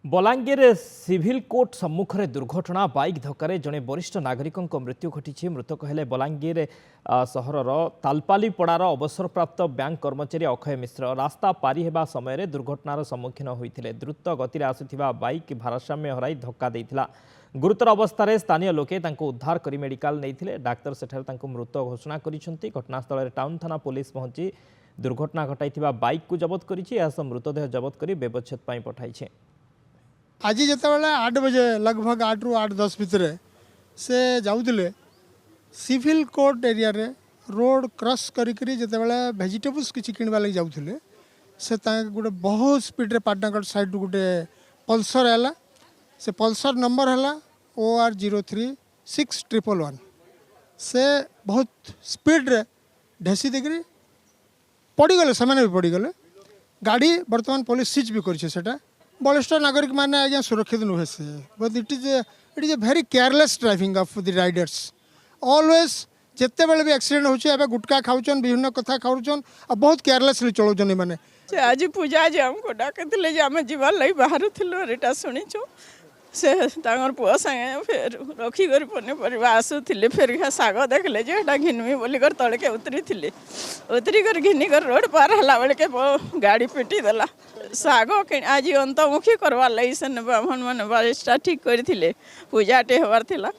Balangir civil court सम्मुख में दुर्घटना बाइक धक्कर जड़े वरिष्ठ नागरिक मृत्यु घटी। मृतक हेले बलांगीर सहरर तालपालीपड़ार अवसरप्राप्त बैंक कर्मचारी अक्षय मिश्र। रास्ता पारी हेबा समय दुर्घटनार सम्मुखीन होते द्रुत गति आसुथिबा बाइक भारसाम्य हराई धक्का देइथिला। गुरुतर अवस्था स्थानीय लोके उद्धार कर मेडिकल नहीं डाक्तर सेठारे मृत घोषणा करिसेंती। घटनास्थल टाउन थाना पुलिस पहुंची दुर्घटना घटाई बाइक को जबत करिछि। मृतदेह जबत कर व्यवच्छेद पई पठाइछे। आज जितेबाला 8 बजे लगभग 8 ରୁ 8:10 भितर से जाऊले सिविल कोर्ट एरिया रे रोड क्रॉस करी जितेबाला वेजिटेबल्स किसी किणवा लगी जाऊले से गोटे बहुत स्पीड रे पाटनागढ़ साइड गोटे पल्सर है। से पल्सर नंबर है OR03611 से बहुत स्पीड रे ढेसी देकरी पड़गले से भी पड़गले। गाड़ी बर्तमान पुलिस सीज भी कर बलिष्ठ नागरिक मैंने आज्ञा सुरक्षित नुहे से but it is a very careless driving of the Riders. Always जिते बड़े भी एक्सीडेंट होचे गुटखा खाऊन विभिन्न कथा खाऊन और बहुत केयरलेसली चलाउछन मैंने। आज पूजा जे हमको डाकते आम जीवार लगी बाहर थी शुणीचु से पुआ संगे फिर रखिक पनीपरिया आसुले फिर शाग देखले जेटा घिनमी बोलिक तड़के उतरिक घिनिकर रोड पार है बेले के गाड़ी पिटी देला। शाग आज अंतमुखी करवार लगी से ब्राह्मण मैंने बारिशटा ठीक करते पूजाटे हबार थिला।